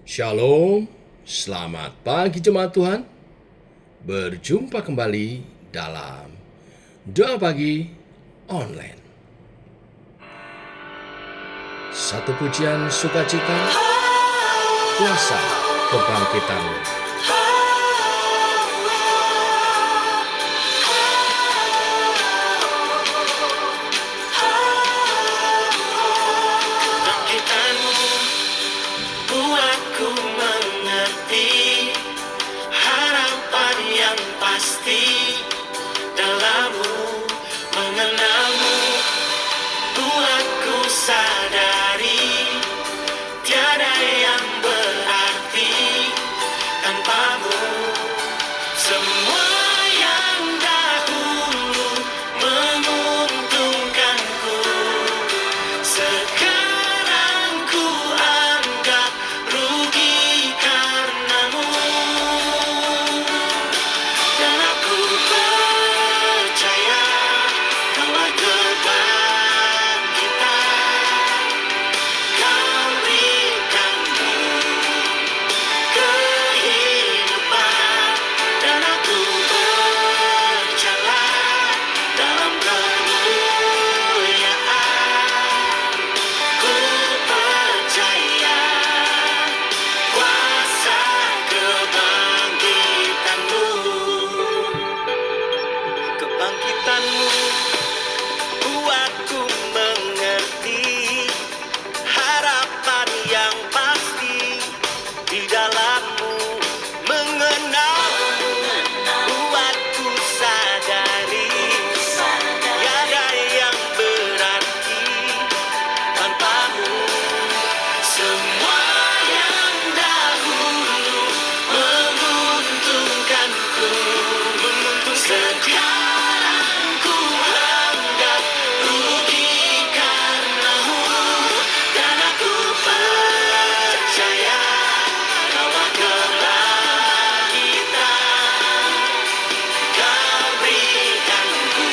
Shalom, selamat pagi jemaat Tuhan. Berjumpa kembali dalam Doa Pagi Online. Satu pujian sukacita, kuasa kebangkitanmu. Buatku mengerti harapan yang pasti dalammu, mengenalmu. Buatku sadari tiada yang berarti tanpamu. Semua yang dahulu menguntungkanku, sekarang ku anggap rugi karenamu. Dan aku percaya Kaulah kebangkitan, Kau berikanku kehidupan. Dan aku berjalan dalam kemuliaan. Ku percaya kuasa kebangkitanmu. Kebangkitanmu buatku mengerti harapan yang pasti di dalammu, mengenalmu. Buatku sadari tiada yang berarti tanpamu. Semua yang dahulu menguntungkanku, sekarang ku anggap rugi karenamu. Dan aku percaya Kaulah kebangkitan, Kau berikanku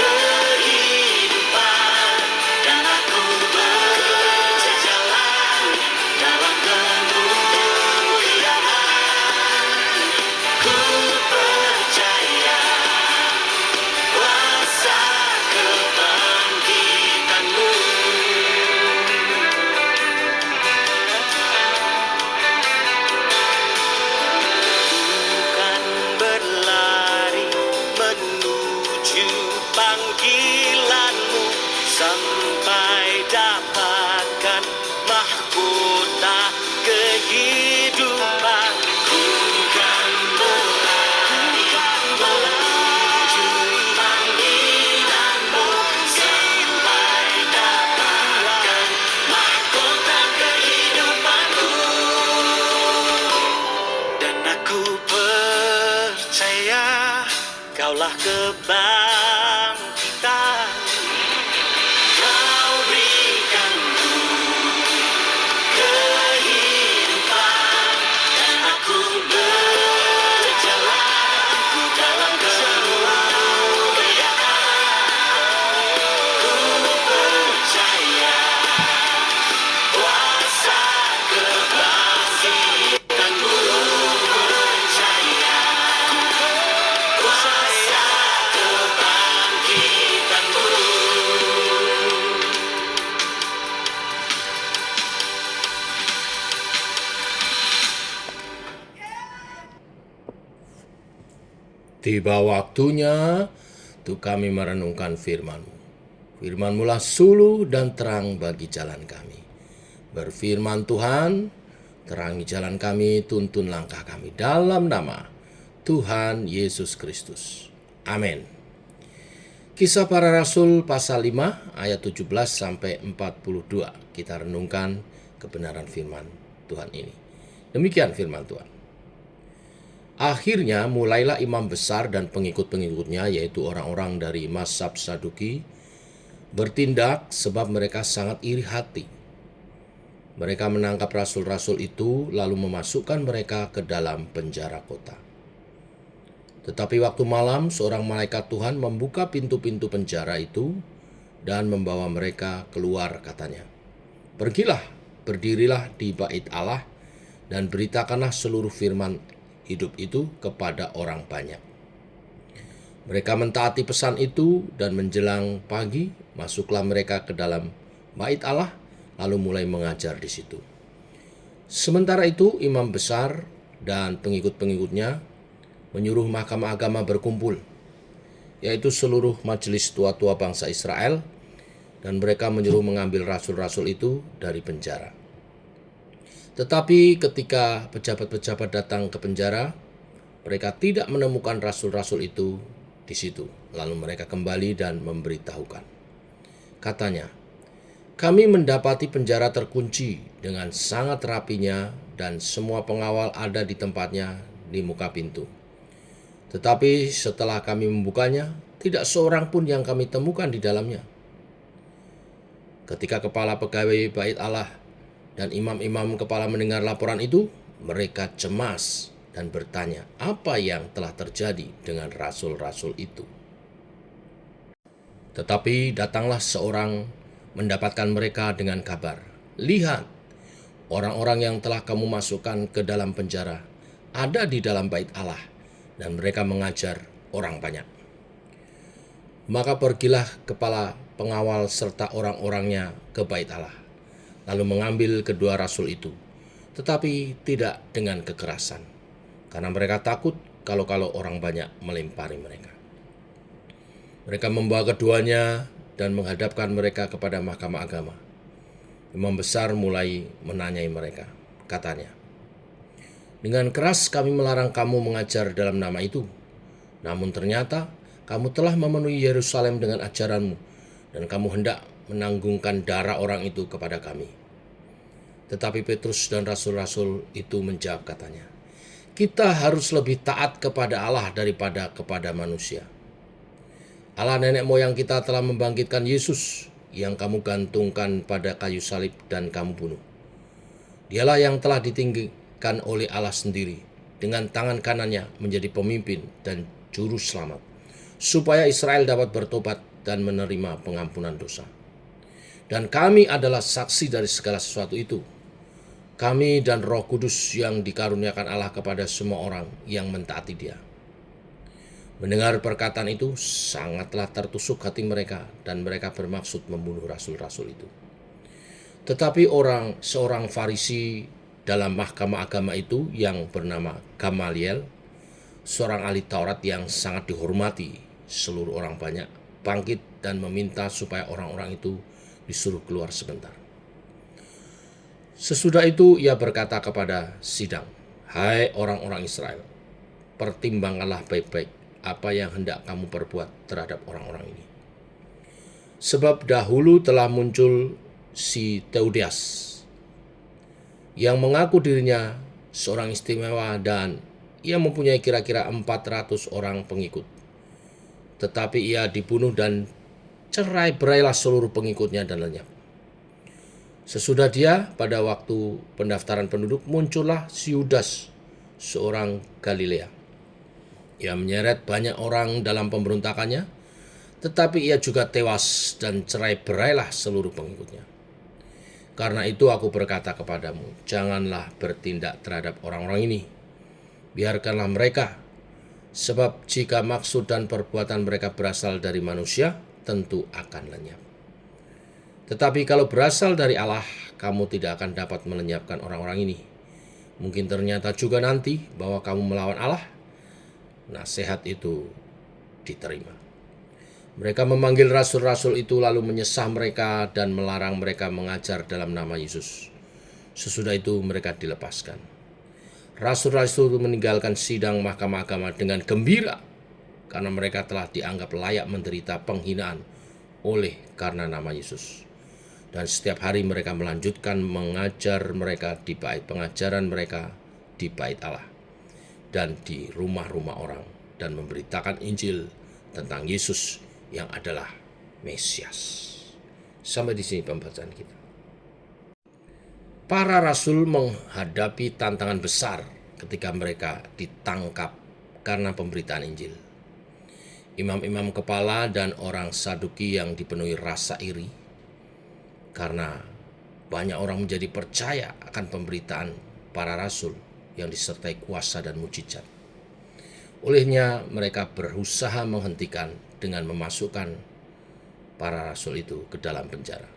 kehidupan. Dan aku berjalan dalam kemuliaan. Ku percaya kuasa kebangkitanmu. Bukan berlari menuju panggilanmu sampai dapatkan mahkota kehidupan. Bukan berlari menuju panggilanmu sampai dapatkan mahkota kehidupanku. Dan aku percaya Kaulah kebangkitan, Kau berikanku kehidupan. Dan aku berjalan dalam kemuliaan. Ku percaya kuasa kebangkitanmu. Percaya kuasa kebangkitanmu. Tiba waktunya untuk kami merenungkan firman-Mu. Firman-Mu lah suluh dan terang bagi jalan kami. Berfirman Tuhan, terangi jalan kami, tuntun langkah kami dalam nama Tuhan Yesus Kristus. Amin. Kisah Para Rasul pasal 5 ayat 17 sampai 42. Kita renungkan kebenaran firman Tuhan ini. Demikian firman Tuhan. Akhirnya mulailah imam besar dan pengikut-pengikutnya, yaitu orang-orang dari mazhab Saduki, bertindak sebab mereka sangat iri hati. Mereka menangkap rasul-rasul itu lalu memasukkan mereka ke dalam penjara kota. Tetapi waktu malam seorang malaikat Tuhan membuka pintu-pintu penjara itu dan membawa mereka keluar, katanya, "Pergilah berdirilah di bait Allah dan beritakanlah seluruh firman hidup itu kepada orang banyak. Mereka mentaati pesan itu dan menjelang pagi masuklah mereka ke dalam bait Allah lalu mulai mengajar di situ. Sementara itu imam besar dan pengikut-pengikutnya menyuruh mahkamah agama berkumpul, yaitu seluruh majelis tua-tua bangsa Israel, dan mereka menyuruh mengambil rasul-rasul itu dari penjara. Tetapi ketika pejabat-pejabat datang ke penjara, mereka tidak menemukan rasul-rasul itu di situ. Lalu mereka kembali dan memberitahukan. Katanya, kami mendapati penjara terkunci dengan sangat rapinya dan semua pengawal ada di tempatnya di muka pintu. Tetapi setelah kami membukanya, tidak seorang pun yang kami temukan di dalamnya. Ketika kepala pegawai bait Allah dan imam-imam kepala mendengar laporan itu, mereka cemas dan bertanya apa yang telah terjadi dengan rasul-rasul itu. Tetapi datanglah seorang mendapatkan mereka dengan kabar, lihat, orang-orang yang telah kamu masukkan ke dalam penjara ada di dalam bait Allah dan mereka mengajar orang banyak. Maka pergilah kepala pengawal serta orang-orangnya ke bait Allah, lalu mengambil kedua rasul itu, tetapi tidak dengan kekerasan, karena mereka takut kalau orang banyak melempari mereka. Mereka membawa keduanya dan menghadapkan mereka kepada mahkamah agama. Imam besar mulai menanyai mereka. Katanya, dengan keras kami melarang kamu mengajar dalam nama itu. Namun ternyata kamu telah memenuhi Yerusalem dengan ajaranmu dan kamu hendak menanggungkan darah orang itu kepada kami. Tetapi Petrus dan rasul-rasul itu menjawab katanya, kita harus lebih taat kepada Allah daripada kepada manusia. Allah nenek moyang kita telah membangkitkan Yesus yang kamu gantungkan pada kayu salib dan kamu bunuh. Dialah yang telah ditinggikan oleh Allah sendiri dengan tangan kanannya menjadi pemimpin dan juru selamat, supaya Israel dapat bertobat dan menerima pengampunan dosa. Dan kami adalah saksi dari segala sesuatu itu. Kami dan Roh Kudus yang dikaruniakan Allah kepada semua orang yang mentaati Dia. Mendengar perkataan itu, sangatlah tertusuk hati mereka dan mereka bermaksud membunuh rasul-rasul itu. Tetapi seorang Farisi dalam mahkamah agama itu yang bernama Gamaliel, seorang ahli Taurat yang sangat dihormati seluruh orang banyak, bangkit dan meminta supaya orang-orang itu disuruh keluar sebentar. Sesudah itu ia berkata kepada sidang, hai orang-orang Israel, pertimbangkanlah baik-baik apa yang hendak kamu perbuat terhadap orang-orang ini. Sebab dahulu telah muncul si Teudas yang mengaku dirinya seorang istimewa dan ia mempunyai kira-kira 400 orang pengikut. Tetapi ia dibunuh dan cerai-berailah seluruh pengikutnya dan lenyap. Sesudah dia, pada waktu pendaftaran penduduk, muncullah si Yudas, seorang Galilea. Ia menyeret banyak orang dalam pemberontakannya, tetapi ia juga tewas dan cerai-berailah seluruh pengikutnya. Karena itu aku berkata kepadamu, janganlah bertindak terhadap orang-orang ini. Biarkanlah mereka, sebab jika maksud dan perbuatan mereka berasal dari manusia, tentu akan lenyap. Tetapi kalau berasal dari Allah, kamu tidak akan dapat melenyapkan orang-orang ini. Mungkin ternyata juga nanti bahwa kamu melawan Allah, nasihat itu diterima. Mereka memanggil rasul-rasul itu lalu menyesah mereka dan melarang mereka mengajar dalam nama Yesus. Sesudah itu mereka dilepaskan. Rasul-rasul itu meninggalkan sidang mahkamah agama dengan gembira karena mereka telah dianggap layak menderita penghinaan oleh karena nama Yesus. Dan setiap hari mereka melanjutkan mengajar mereka di bait pengajaran mereka di bait Allah dan di rumah-rumah orang dan memberitakan Injil tentang Yesus yang adalah Mesias. Sampai di sini pembacaan kita. Para rasul menghadapi tantangan besar ketika mereka ditangkap karena pemberitaan Injil. Imam-imam kepala dan orang Saduki yang dipenuhi rasa iri karena banyak orang menjadi percaya akan pemberitaan para rasul yang disertai kuasa dan mujizat. Olehnya mereka berusaha menghentikan dengan memasukkan para rasul itu ke dalam penjara.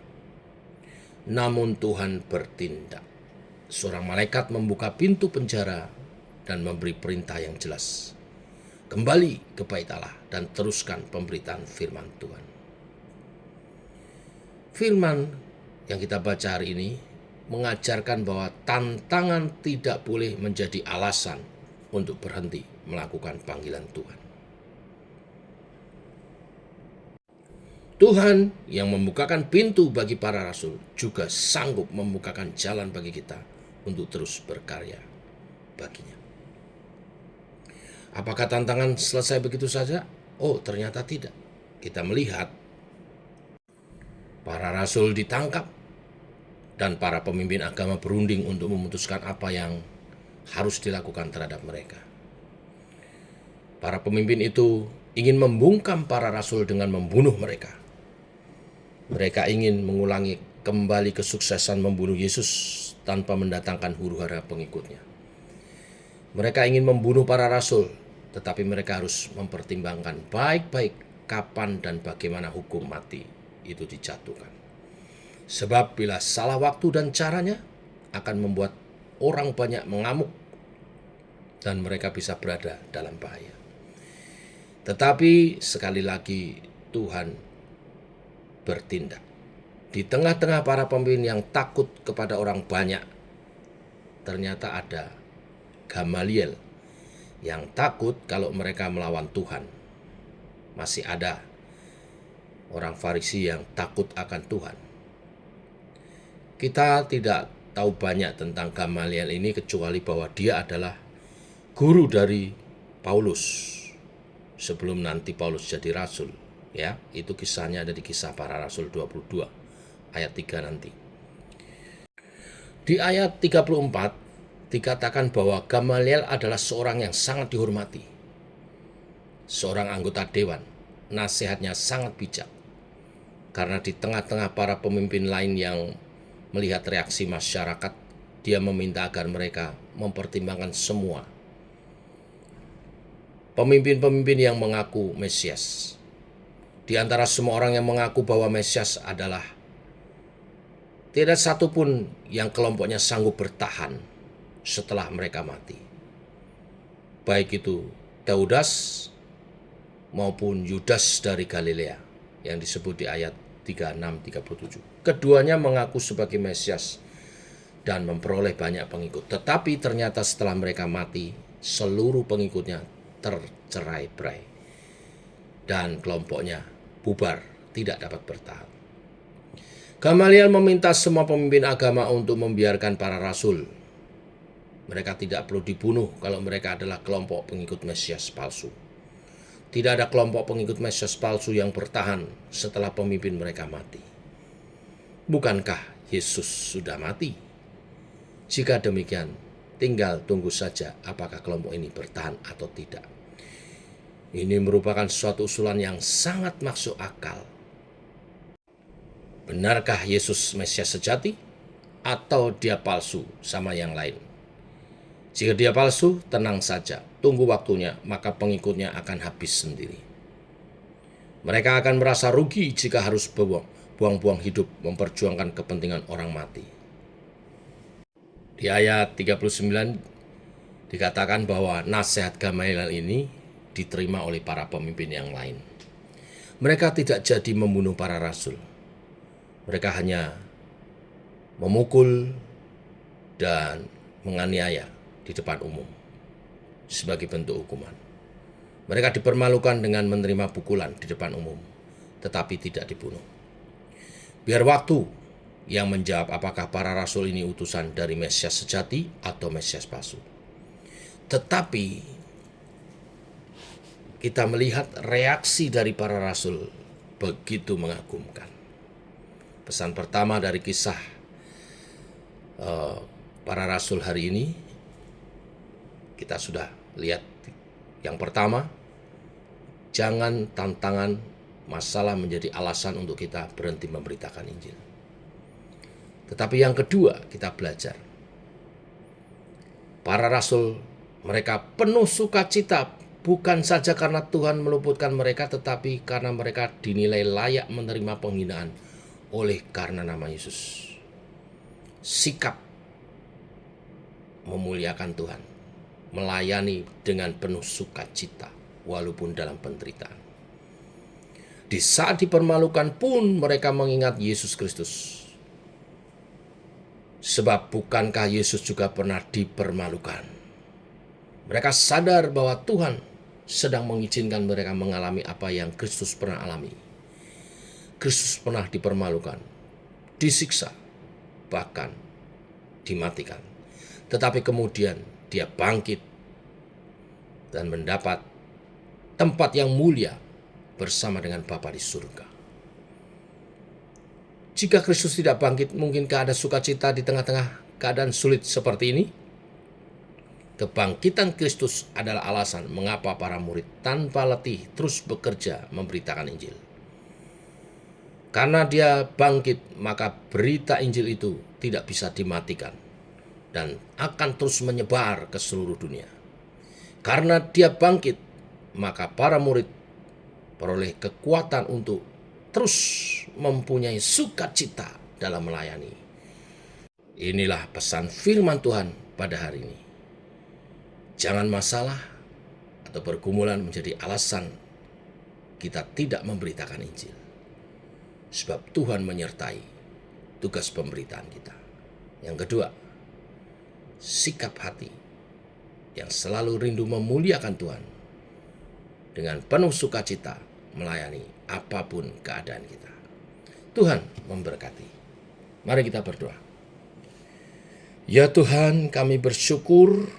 Namun Tuhan bertindak. Seorang malaikat membuka pintu penjara dan memberi perintah yang jelas. Kembali ke bait Allah dan teruskan pemberitaan firman Tuhan. Firman yang kita baca hari ini mengajarkan bahwa tantangan tidak boleh menjadi alasan untuk berhenti melakukan panggilan Tuhan. Tuhan yang membukakan pintu bagi para rasul juga sanggup membukakan jalan bagi kita untuk terus berkarya baginya. Apakah tantangan selesai begitu saja? Oh, ternyata tidak. Kita melihat para rasul ditangkap dan para pemimpin agama berunding untuk memutuskan apa yang harus dilakukan terhadap mereka. Para pemimpin itu ingin membungkam para rasul dengan membunuh mereka. Mereka ingin mengulangi kembali kesuksesan membunuh Yesus tanpa mendatangkan huru-hara pengikutnya. Mereka ingin membunuh para rasul, tetapi mereka harus mempertimbangkan baik-baik kapan dan bagaimana hukum mati itu dijatuhkan. Sebab bila salah waktu dan caranya akan membuat orang banyak mengamuk dan mereka bisa berada dalam bahaya. Tetapi sekali lagi Tuhan bertindak. Di tengah-tengah para pemimpin yang takut kepada orang banyak, ternyata ada Gamaliel yang takut kalau mereka melawan Tuhan. Masih ada orang Farisi yang takut akan Tuhan. Kita tidak tahu banyak tentang Gamaliel ini kecuali bahwa dia adalah guru dari Paulus sebelum nanti Paulus jadi rasul. Ya, itu kisahnya ada di Kisah Para Rasul 22 ayat 3 nanti. Di ayat 34 dikatakan bahwa Gamaliel adalah seorang yang sangat dihormati. Seorang anggota dewan, nasihatnya sangat bijak. Karena di tengah-tengah para pemimpin lain yang melihat reaksi masyarakat, dia meminta agar mereka mempertimbangkan semua pemimpin-pemimpin yang mengaku Mesias. Di antara semua orang yang mengaku bahwa Mesias adalah, tidak satupun yang kelompoknya sanggup bertahan setelah mereka mati. Baik itu Teudas maupun Yudas dari Galilea yang disebut di ayat 36-37. Keduanya mengaku sebagai Mesias dan memperoleh banyak pengikut. Tetapi ternyata setelah mereka mati, seluruh pengikutnya tercerai-berai dan kelompoknya bubar, tidak dapat bertahan. Gamaliel meminta semua pemimpin agama untuk membiarkan para rasul. Mereka tidak perlu dibunuh kalau mereka adalah kelompok pengikut Mesias palsu. Tidak ada kelompok pengikut Mesias palsu yang bertahan setelah pemimpin mereka mati. Bukankah Yesus sudah mati? Jika demikian, tinggal tunggu saja apakah kelompok ini bertahan atau tidak. Ini merupakan suatu usulan yang sangat masuk akal. Benarkah Yesus Mesias sejati atau dia palsu sama yang lain? Jika dia palsu, tenang saja, tunggu waktunya, maka pengikutnya akan habis sendiri. Mereka akan merasa rugi jika harus buang-buang hidup memperjuangkan kepentingan orang mati. Di ayat 39 dikatakan bahwa nasihat Gamaliel ini diterima oleh para pemimpin yang lain. Mereka tidak jadi membunuh para rasul. Mereka hanya memukul dan menganiaya di depan umum sebagai bentuk hukuman. Mereka dipermalukan dengan menerima pukulan di depan umum, tetapi tidak dibunuh. Biar waktu yang menjawab apakah para rasul ini utusan dari Mesias sejati atau Mesias palsu. Tetapi kita melihat reaksi dari para rasul begitu mengagumkan. Pesan pertama dari kisah para rasul hari ini kita sudah lihat. Yang pertama, jangan tantangan masalah menjadi alasan untuk kita berhenti memberitakan Injil. Tetapi yang kedua kita belajar. Para rasul mereka penuh sukacita bukan saja karena Tuhan meluputkan mereka, tetapi karena mereka dinilai layak menerima penghinaan oleh karena nama Yesus. Sikap memuliakan Tuhan, melayani dengan penuh sukacita walaupun dalam penderitaan. Di saat dipermalukan pun mereka mengingat Yesus Kristus. Sebab bukankah Yesus juga pernah dipermalukan? Mereka sadar bahwa Tuhan sedang mengizinkan mereka mengalami apa yang Kristus pernah alami. Kristus pernah dipermalukan, disiksa, bahkan dimatikan. Tetapi kemudian dia bangkit dan mendapat tempat yang mulia bersama dengan Bapa di surga. Jika Kristus tidak bangkit, mungkinkah ada sukacita di tengah-tengah keadaan sulit seperti ini? Kebangkitan Kristus adalah alasan mengapa para murid tanpa letih terus bekerja memberitakan Injil. Karena dia bangkit, maka berita Injil itu tidak bisa dimatikan dan akan terus menyebar ke seluruh dunia. Karena dia bangkit, maka para murid peroleh kekuatan untuk terus mempunyai sukacita dalam melayani. Inilah pesan firman Tuhan pada hari ini. Jangan masalah atau pergumulan menjadi alasan kita tidak memberitakan Injil. Sebab Tuhan menyertai tugas pemberitaan kita. Yang kedua, sikap hati yang selalu rindu memuliakan Tuhan dengan penuh sukacita melayani apapun keadaan kita. Tuhan memberkati. Mari kita berdoa. Ya Tuhan, kami bersyukur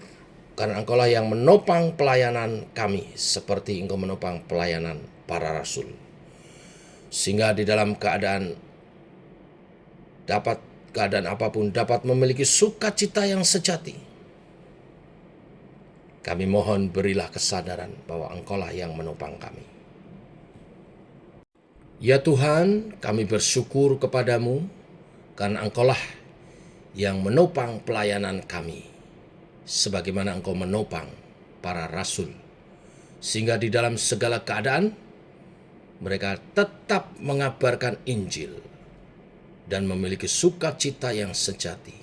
karena Engkaulah yang menopang pelayanan kami seperti Engkau menopang pelayanan para rasul. Sehingga di dalam keadaan apapun dapat memiliki sukacita yang sejati. Kami mohon berilah kesadaran bahwa Engkaulah yang menopang kami. Ya Tuhan, kami bersyukur kepadamu karena Engkaulah yang menopang pelayanan kami. Sebagaimana Engkau menopang para rasul. Sehingga di dalam segala keadaan, mereka tetap mengabarkan Injil dan memiliki sukacita yang sejati.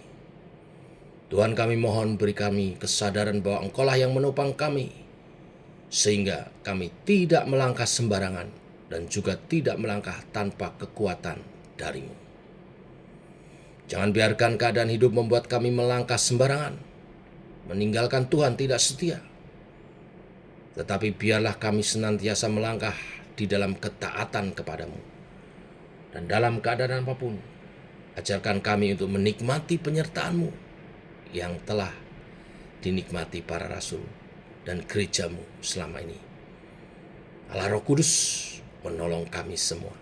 Tuhan, kami mohon beri kami kesadaran bahwa Engkaulah yang menopang kami, sehingga kami tidak melangkah sembarangan dan juga tidak melangkah tanpa kekuatan dari-Mu. Jangan biarkan keadaan hidup membuat kami melangkah sembarangan, meninggalkan Tuhan tidak setia. Tetapi biarlah kami senantiasa melangkah di dalam ketaatan kepadamu. Dan dalam keadaan apapun, ajarkan kami untuk menikmati penyertaan-Mu yang telah dinikmati para rasul dan gereja-Mu selama ini. Allah Roh Kudus menolong kami semua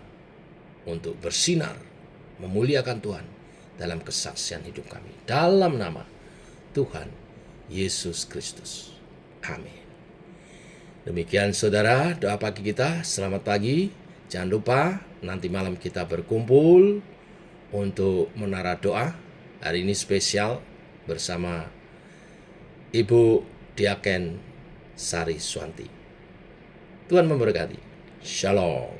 untuk bersinar, memuliakan Tuhan dalam kesaksian hidup kami. Dalam nama Tuhan Yesus Kristus. Amin. Demikian saudara, doa pagi kita. Selamat pagi. Jangan lupa nanti malam kita berkumpul untuk menara doa. Hari ini spesial bersama Ibu Diaken Sari Swanti. Tuhan memberkati. Shalom.